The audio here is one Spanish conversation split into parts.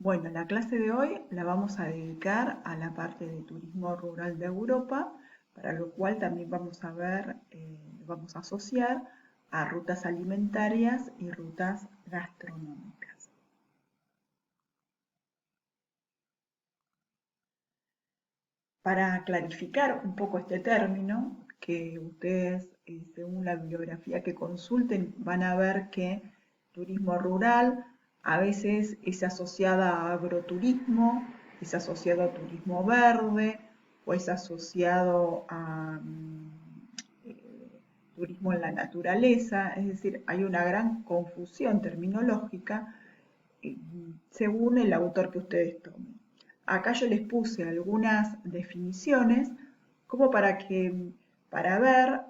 Bueno, la clase de hoy la vamos a dedicar a la parte de turismo rural de Europa, para lo cual también vamos a ver, vamos a asociar a rutas alimentarias y rutas gastronómicas. Para clarificar un poco este término, que ustedes, según la bibliografía que consulten, van a ver que turismo rural a veces es asociada a agroturismo, es asociado a turismo verde o es asociado a turismo en la naturaleza, es decir, hay una gran confusión terminológica eh, según el autor que ustedes tomen. Acá yo les puse algunas definiciones como para ver,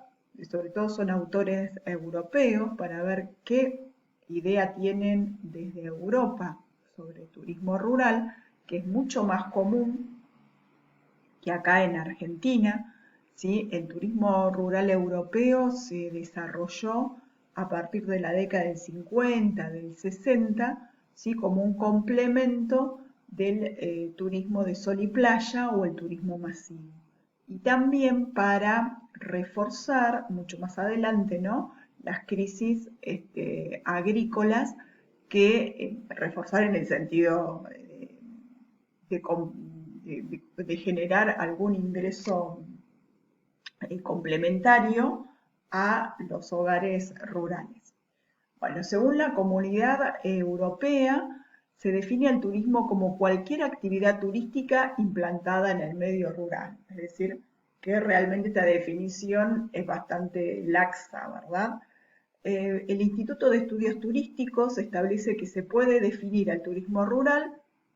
sobre todo son autores europeos, para ver qué idea tienen desde Europa sobre turismo rural, que es mucho más común que acá en Argentina. ¿Sí? El turismo rural europeo se desarrolló a partir de la década del 50, del 60, ¿sí? Como un complemento del turismo de sol y playa o el turismo masivo. Y también para reforzar mucho más adelante, ¿no? Las crisis agrícolas que reforzar en el sentido de, de generar algún ingreso complementario a los hogares rurales. Bueno, según la Comunidad Europea, se define el turismo como cualquier actividad turística implantada en el medio rural. Es decir, que realmente esta definición es bastante laxa, ¿verdad? El Instituto de Estudios Turísticos establece que se puede definir al turismo rural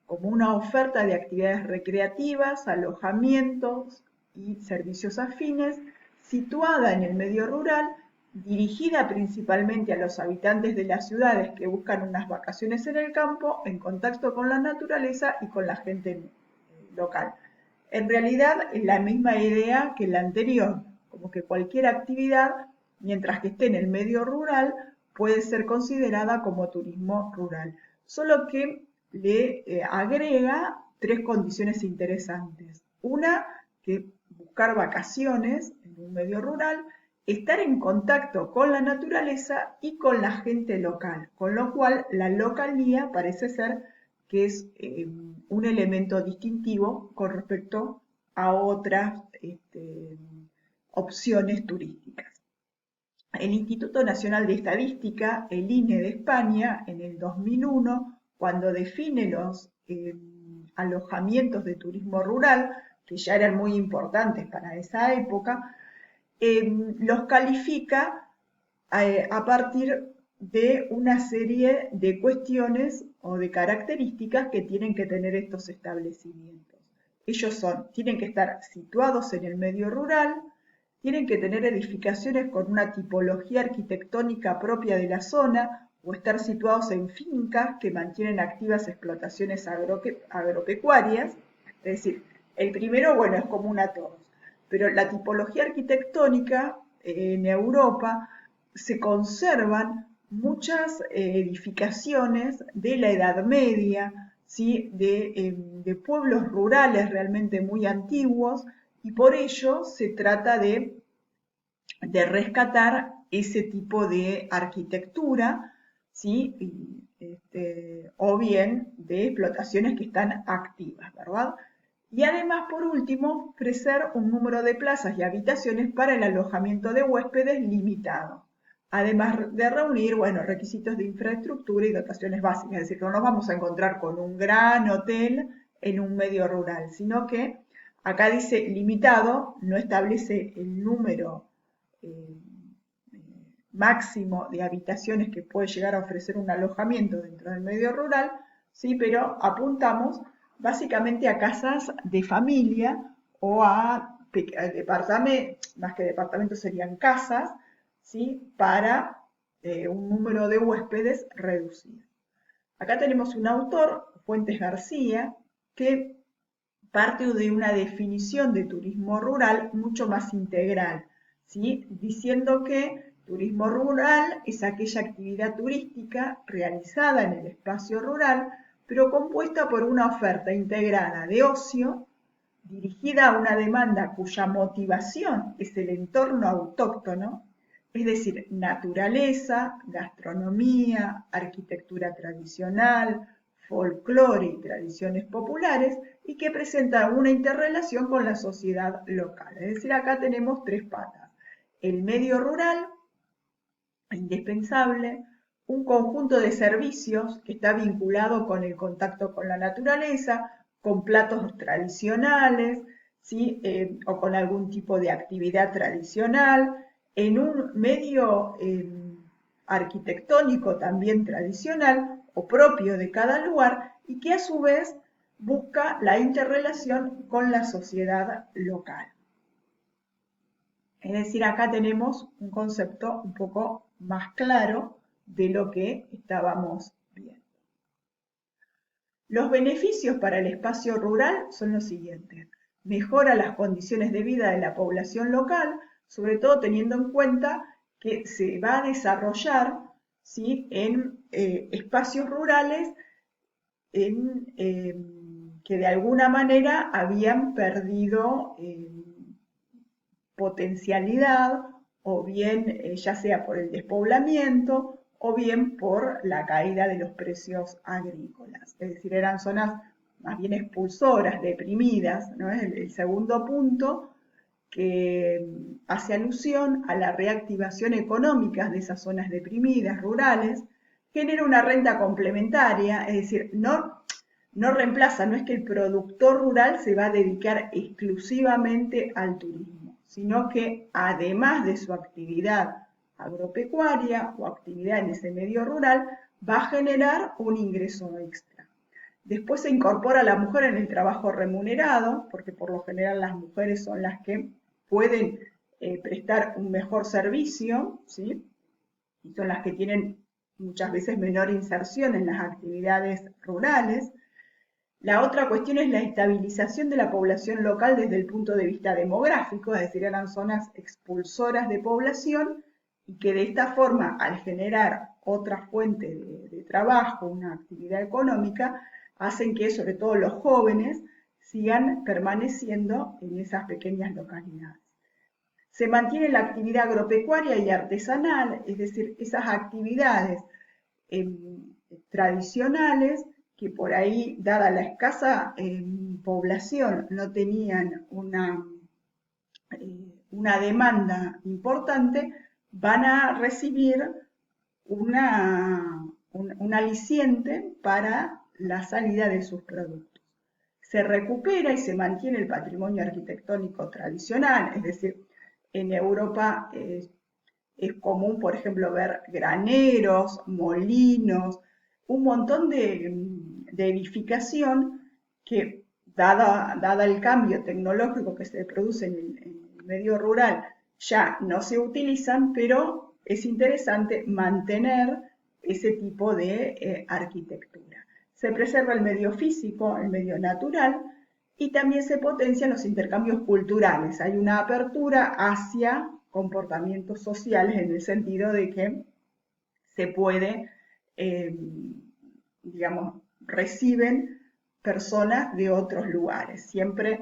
como una oferta de actividades recreativas, alojamientos y servicios afines situada en el medio rural, dirigida principalmente a los habitantes de las ciudades que buscan unas vacaciones en el campo, en contacto con la naturaleza y con la gente local. En realidad es la misma idea que la anterior, como que cualquier actividad, mientras que esté en el medio rural, puede ser considerada como turismo rural. Solo que le agrega tres condiciones interesantes. Una, que buscar vacaciones en un medio rural, estar en contacto con la naturaleza y con la gente local, con lo cual la localía parece ser que es un elemento distintivo con respecto a otras opciones turísticas. El Instituto Nacional de Estadística, el INE de España, en el 2001, cuando define los alojamientos de turismo rural, que ya eran muy importantes para esa época, los califica a partir de una serie de cuestiones o de características que tienen que tener estos establecimientos. Ellos tienen que estar situados en el medio rural, tienen que tener edificaciones con una tipología arquitectónica propia de la zona o estar situados en fincas que mantienen activas explotaciones agropecuarias. Es decir, el primero, bueno, es común a todos, pero la tipología arquitectónica en Europa se conservan muchas edificaciones de la Edad Media, ¿sí? De pueblos rurales realmente muy antiguos, y por ello se trata de rescatar ese tipo de arquitectura, ¿sí? O bien de explotaciones que están activas, ¿verdad? Y además, por último, ofrecer un número de plazas y habitaciones para el alojamiento de huéspedes limitado, además de reunir, bueno, requisitos de infraestructura y dotaciones básicas, es decir, que no nos vamos a encontrar con un gran hotel en un medio rural, sino que acá dice limitado, no establece el número eh, máximo de habitaciones que puede llegar a ofrecer un alojamiento dentro del medio rural, ¿sí? Pero apuntamos básicamente a casas de familia o a departamentos, más que departamentos serían casas, ¿sí? Para un número de huéspedes reducido. Acá tenemos un autor, Fuentes García, que parte de una definición de turismo rural mucho más integral, ¿sí? Diciendo que turismo rural es aquella actividad turística realizada en el espacio rural pero compuesta por una oferta integrada de ocio, dirigida a una demanda cuya motivación es el entorno autóctono, es decir, naturaleza, gastronomía, arquitectura tradicional, folclore y tradiciones populares, y que presenta una interrelación con la sociedad local. Es decir, acá tenemos tres patas: el medio rural, indispensable, un conjunto de servicios que está vinculado con el contacto con la naturaleza, con platos tradicionales, ¿sí? O con algún tipo de actividad tradicional, en un medio arquitectónico también tradicional o propio de cada lugar, y que a su vez busca la interrelación con la sociedad local. Es decir, acá tenemos un concepto un poco más claro de lo que estábamos viendo. Los beneficios para el espacio rural son los siguientes: mejora las condiciones de vida de la población local, sobre todo teniendo en cuenta que se va a desarrollar, ¿sí?, en espacios rurales que de alguna manera habían perdido potencialidad, o bien ya sea por el despoblamiento o bien por la caída de los precios agrícolas. Es decir, eran zonas más bien expulsoras, deprimidas, ¿no? Es el segundo punto, que hace alusión a la reactivación económica de esas zonas deprimidas, rurales, genera una renta complementaria, es decir, no reemplaza, no es que el productor rural se va a dedicar exclusivamente al turismo, sino que además de su actividad agropecuaria o actividad en ese medio rural, va a generar un ingreso extra. Después se incorpora a la mujer en el trabajo remunerado, porque por lo general las mujeres son las que pueden prestar un mejor servicio, ¿sí? Y son las que tienen muchas veces menor inserción en las actividades rurales. La otra cuestión es la estabilización de la población local desde el punto de vista demográfico, es decir, eran zonas expulsoras de población, y que de esta forma, al generar otra fuente de trabajo, una actividad económica, hacen que sobre todo los jóvenes sigan permaneciendo en esas pequeñas localidades. Se mantiene la actividad agropecuaria y artesanal, es decir, esas actividades tradicionales que por ahí, dada la escasa población, no tenían una demanda importante, van a recibir un aliciente para la salida de sus productos. Se recupera y se mantiene el patrimonio arquitectónico tradicional, es decir, en Europa es común, por ejemplo, ver graneros, molinos, un montón de edificación que, dada el cambio tecnológico que se produce en el medio rural, ya no se utilizan, pero es interesante mantener ese tipo de arquitectura. Se preserva el medio físico, el medio natural, y también se potencian los intercambios culturales. Hay una apertura hacia comportamientos sociales en el sentido de que se puede, digamos, reciben personas de otros lugares, siempre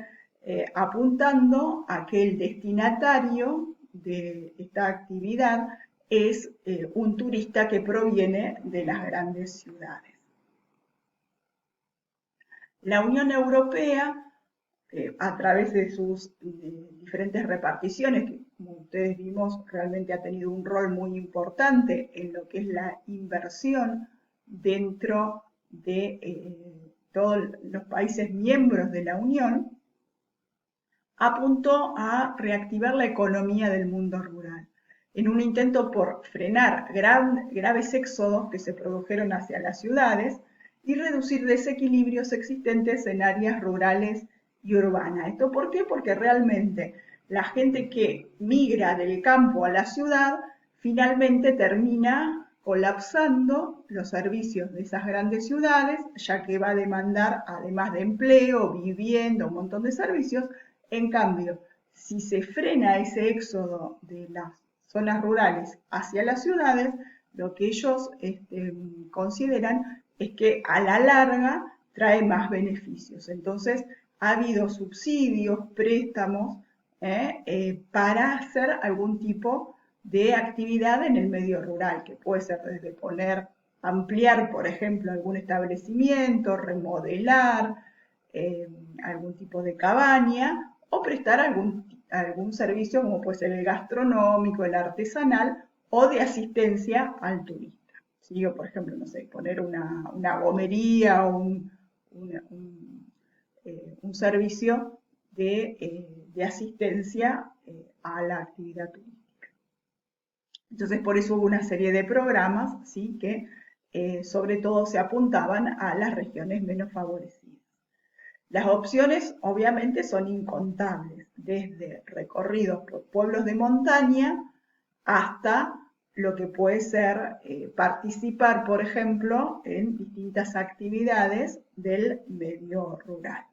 apuntando a que el destinatario de esta actividad es un turista que proviene de las grandes ciudades. La Unión Europea, a través de sus diferentes reparticiones, que como ustedes vimos realmente ha tenido un rol muy importante en lo que es la inversión dentro de todos los países miembros de la Unión, apuntó a reactivar la economía del mundo rural, en un intento por frenar graves éxodos que se produjeron hacia las ciudades y reducir desequilibrios existentes en áreas rurales y urbanas. ¿Esto por qué? Porque realmente la gente que migra del campo a la ciudad finalmente termina colapsando los servicios de esas grandes ciudades, ya que va a demandar, además de empleo, vivienda, un montón de servicios. En cambio, si se frena ese éxodo de las zonas rurales hacia las ciudades, lo que ellos consideran es que a la larga trae más beneficios. Entonces, ha habido subsidios, préstamos, para hacer algún tipo de actividad en el medio rural, que puede ser desde ampliar, por ejemplo, algún establecimiento, remodelar algún tipo de cabaña o prestar algún servicio como puede ser el gastronómico, el artesanal o de asistencia al turista. ¿Sí? O por ejemplo, no sé, poner una gomería o un servicio de asistencia a la actividad turística. Entonces, por eso hubo una serie de programas, ¿sí? Que sobre todo se apuntaban a las regiones menos favorecidas. Las opciones obviamente son incontables, desde recorridos por pueblos de montaña hasta lo que puede ser participar, por ejemplo, en distintas actividades del medio rural.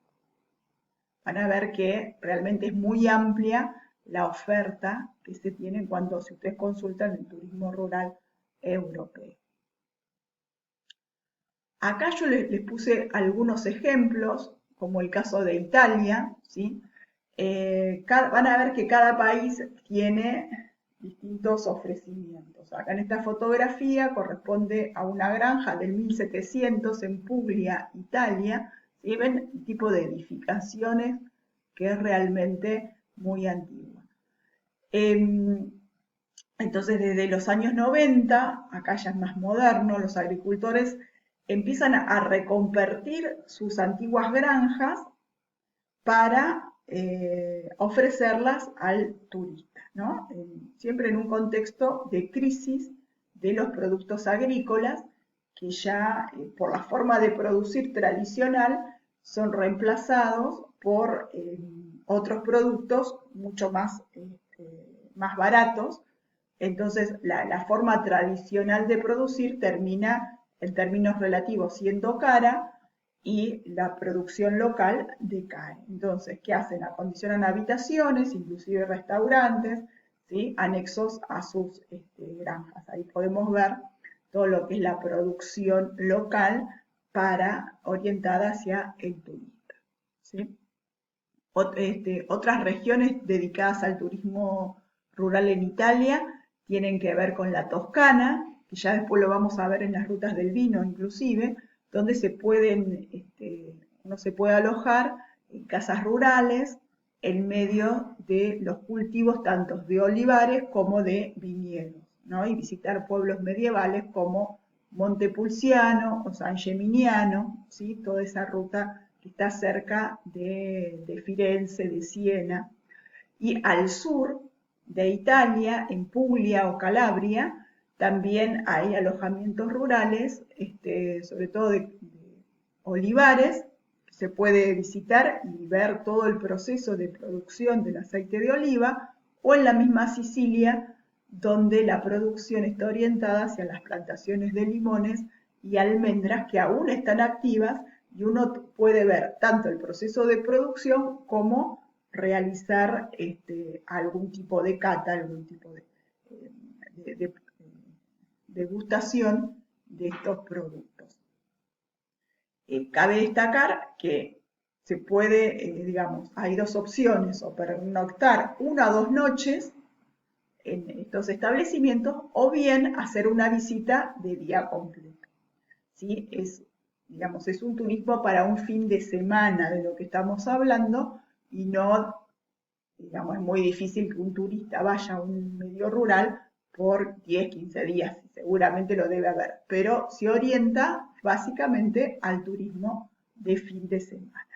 Van a ver que realmente es muy amplia la oferta que se tiene cuando si ustedes consultan el turismo rural europeo. Acá yo les puse algunos ejemplos, como el caso de Italia, ¿sí? Van a ver que cada país tiene distintos ofrecimientos. Acá en esta fotografía corresponde a una granja del 1700 en Puglia, Italia. ¿Sí? Ven el tipo de edificaciones que es realmente muy antigua. Entonces, desde los años 90, acá ya es más moderno, los agricultores empiezan a reconvertir sus antiguas granjas para ofrecerlas al turista, ¿no? Siempre en un contexto de crisis de los productos agrícolas que ya por la forma de producir tradicional son reemplazados por otros productos mucho más baratos. Entonces la forma tradicional de producir termina en términos relativos siendo cara y la producción local decae. Entonces, ¿qué hacen? Acondicionan habitaciones, inclusive restaurantes, ¿sí? Anexos a sus granjas. Ahí podemos ver todo lo que es la producción local orientada hacia el turista. ¿Sí? Otras regiones dedicadas al turismo rural en Italia tienen que ver con la Toscana, que ya después lo vamos a ver en las rutas del vino inclusive, donde uno se puede alojar en casas rurales en medio de los cultivos tanto de olivares como de viñedos, ¿no? Y visitar pueblos medievales como Montepulciano o San Geminiano, ¿sí? Toda esa ruta que está cerca de Firenze, de Siena. Y al sur de Italia, en Puglia o Calabria, también hay alojamientos rurales, sobre todo de olivares, que se puede visitar y ver todo el proceso de producción del aceite de oliva, o en la misma Sicilia, donde la producción está orientada hacia las plantaciones de limones y almendras que aún están activas y uno puede ver tanto el proceso de producción como realizar algún tipo de cata, algún tipo de degustación de estos productos. Cabe destacar que se puede, digamos, hay dos opciones, o pernoctar 1 o 2 noches en estos establecimientos, o bien hacer una visita de día completo. ¿Sí? Digamos, es un turismo para un fin de semana de lo que estamos hablando, y no, digamos, es muy difícil que un turista vaya a un medio rural por 10, 15 días, seguramente lo debe haber, pero se orienta básicamente al turismo de fin de semana.